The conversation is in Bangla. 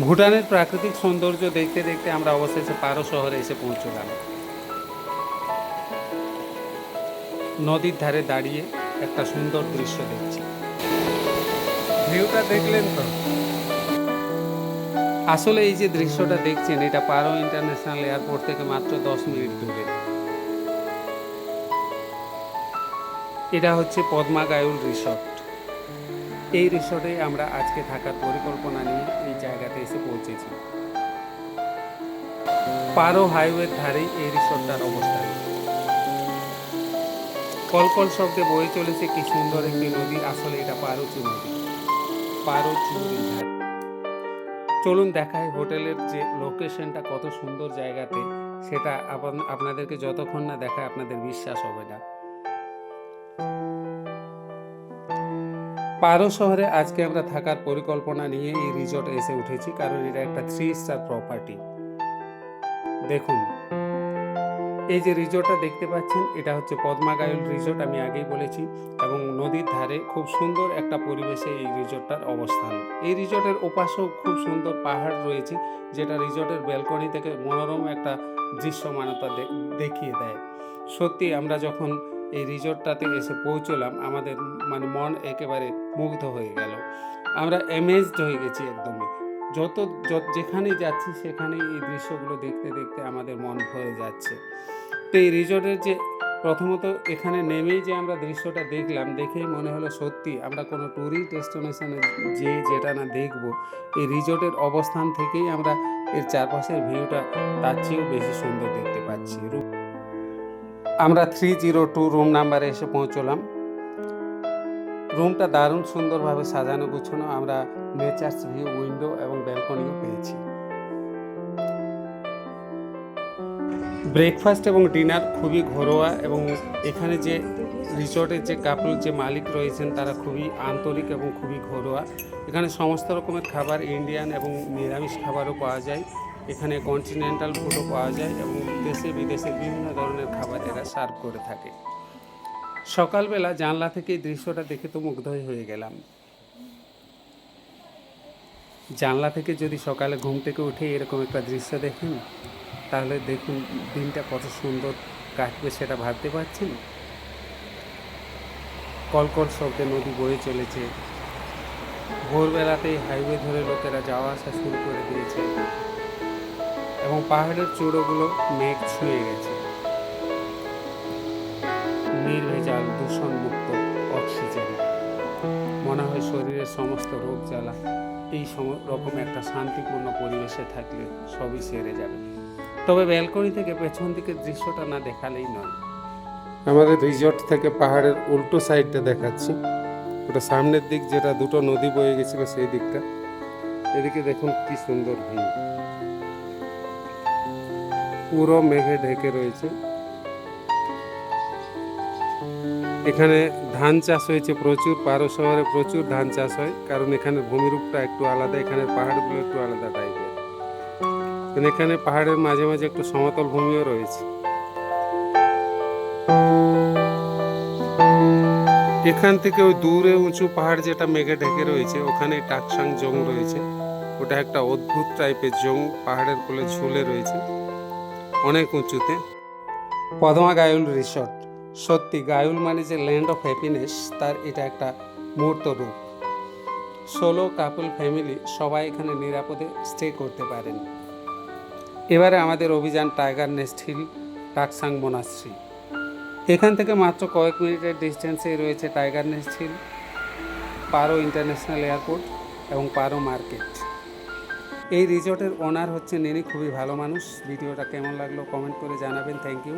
ভুটানের প্রাকৃতিক সৌন্দর্য দেখতে দেখতে আমরা অবশেষে পারো শহরে এসে পৌঁছলাম। নদীর ধারে দাঁড়িয়ে একটা সুন্দর দৃশ্য দেখছি। ভিউটা দেখলেন তো? আসলে এই যে দৃশ্যটা দেখছেন, এটা পারো ইন্টারন্যাশনাল এয়ারপোর্ট থেকে মাত্র 10 মিনিট দূরে। এটা হচ্ছে পদ্মা গায়ুল রিসর্ট। এই রিসর্টে আমরা আজকে থাকার পরিকল্পনা নিয়ে এই জায়গাতে এসে পৌঁছেছি। পারো হাইওয়ের ধারেই এই রিসর্টটার অবস্থান। কলকল শব্দে বয়ে চলেছে কি সুন্দর একটি নদী। আসলে এটা পারোচু নদী, পারোচু রিভার। চলুন দেখায় হোটেলের যে লোকেশনটা কত সুন্দর জায়গাতে, সেটা আপনাদেরকে যতক্ষণ না দেখায় আপনাদের বিশ্বাস হবে না। পারো শহরে আজকে আমরা থাকার পরিকল্পনা নিয়ে এই রিসর্টে এসে উঠেছি, কারণ এটা একটা 3 স্টার প্রপার্টি। দেখুন, এই যে রিসর্টটা দেখতে পাচ্ছেন, এটা হচ্ছে পদ্মা গায়ুল রিসর্ট, আমি আগেই বলেছি, এবং নদীর ধারে খুব সুন্দর একটা পরিবেশে এই রিসর্টটার অবস্থান। এই রিসর্টের ওপাশেও খুব সুন্দর পাহাড় রয়েছে, যেটা রিসর্টের ব্যালকনি থেকে মনোরম একটা দৃশ্যমানতা দেখিয়ে দেয়। সত্যি আমরা যখন এই রিসর্টটাতে এসে পৌঁছলাম, আমাদের মন একেবারে মুগ্ধ হয়ে গেল। আমরা অ্যামেজড হয়ে গেছি একদমই। যেখানেই যাচ্ছি সেখানেই এই দৃশ্যগুলো দেখতে দেখতে আমাদের মন ভরে যাচ্ছে। তো এই রিসর্টের যে প্রথমত এখানে নেমেই যে আমরা দৃশ্যটা দেখলাম, দেখেই মনে হলো সত্যি আমরা কোনো ট্যুরিস্ট ডেস্টিনেশনে যেটা না দেখব, এই রিসর্টের অবস্থান থেকেই আমরা এর চারপাশের ভিউটা তার চেয়েও বেশি সুন্দর দেখতে পাচ্ছি। আমরা 302 রুম নাম্বারে এসে পৌঁছলাম। রুমটা দারুণ সুন্দরভাবে সাজানো গুছানো। আমরা নেচার্স ভিউ, উইন্ডো এবং ব্যালকনিও পেয়েছি। ব্রেকফাস্ট এবং ডিনার খুবই ঘরোয়া, এবং এখানে যে রিসর্টের যে কাপল যে মালিক রয়েছেন তারা খুবই আন্তরিক এবং খুবই ঘরোয়া। এখানে সমস্ত রকমের খাবার, ইন্ডিয়ান এবং নিরামিষ খাবারও পাওয়া যায়। এখানে কন্টিনেন্টাল ফুডও পাওয়া যায়, এবং দেশে বিদেশে বিভিন্ন ধরনের খাবার এরা সার্ভ করে থাকে। সকালবেলা জানলা থেকে এই দৃশ্যটা দেখে তো মুগ্ধই হয়ে গেলাম। জানলা থেকে যদি সকালে ঘুম থেকে উঠে এরকম একটা দৃশ্য দেখেন, তাহলে দেখুন দিনটা কত সুন্দর কাটবে, সেটা ভাবতে পারছেন। কলকল শব্দে নদী বয়ে চলেছে। ভোরবেলাতেই হাইওয়ে ধরে লোকেরা যাওয়া আসা শুরু করে দিয়েছে, এবং পাহাড়ের চূড়োগুলো মেঘ ছুঁয়ে গেছে। নির্ভেজাল, দূষণমুক্ত অক্সিজেন। মনে হয় শরীরের সমস্ত রোগ জ্বালা এই রকম একটা শান্তিপূর্ণ পরিবেশে থাকলে সবই সেরে যাবে। তবে ব্যালকনি থেকে পেছন দিকের দৃশ্যটা না দেখালেই নয়। আমাদের রিসর্ট থেকে পাহাড়ের উল্টো সাইডটা দেখাচ্ছি। ওটা সামনের দিক, যেটা দুটো নদী বয়ে গেছিল সেই দিকটা। এদিকে দেখুন কি সুন্দর ভিউ, পুরো মেঘে ঢেকে রয়েছে। এখানে ধান চাষ হয়েছে প্রচুর। পারো শহরে প্রচুর ধান চাষ হয়, কারণ এখানে ভূমিরূপটা একটু আলাদা, এখানে পাহাড়গুলো একটু আলাদা টাইপের। এখানে পাহাড়ের মাঝে মাঝে একটু সমতল ভূমিও রয়েছে। এখান থেকে ওই দূরে উঁচু পাহাড় যেটা মেঘে ঢেকে রয়েছে, ওখানে টাকসাং জং রয়েছে। ওটা একটা অদ্ভুত টাইপের জং, পাহাড়ের কোলে ঝুলে রয়েছে অনেক উঁচুতে। পদ্মা গায়ুল রিসর্ট, সত্যি গায়ুল মানে যে ল্যান্ড অফ হ্যাপিনেস, তার এটা একটা মূর্ত রূপ। সোলো, কাপল, ফ্যামিলি সবাই এখানে নিরাপদে স্টে করতে পারেন। এবারে আমাদের অভিযান টাইগার নেস্ট হিল, টাকসাং মোনাস্ট্রি। এখান থেকে মাত্র কয়েক মিনিটের ডিস্টেন্সে রয়েছে টাইগার নেস্ট হিল, পারো ইন্টারন্যাশনাল এয়ারপোর্ট এবং পারো মার্কেট। এই রিসর্টের ওনার হচ্ছেন ইনি, খুবই ভালো মানুষ। ভিডিওটা কেমন লাগলো কমেন্ট করে জানাবেন। Thank you.